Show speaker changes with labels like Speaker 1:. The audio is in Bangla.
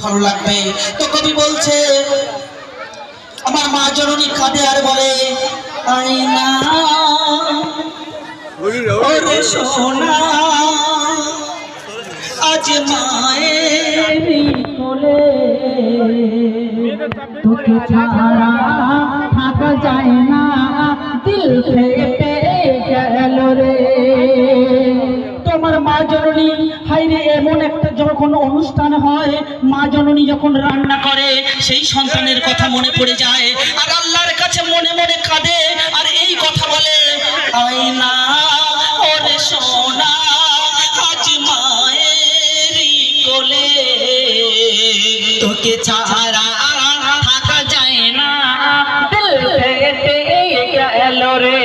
Speaker 1: ভালো লাগবে। তো কবি বলছে আমার মা জননী কাঁদে আর বলে আয়না ওরে সোনা আজ মায়ের কোলে
Speaker 2: তোকে ছাড়া থাকা যায় না, দিল ফেটে গেল রে।
Speaker 1: তোমার মা জননী হাইরে এমন একটা যখন অনুষ্ঠান হয় মা জননী যখন রান্না করে সেই সন্তানের কথা মনে পড়ে যায় আর আল্লাহর কাছে মনে মনে কাঁদে আর এই কথা বলে আয়না ওরে সোনা আজ মায়ের কোলে তোকে ছাড়া থাকা যায় না, দিল ফেটে গেল রে।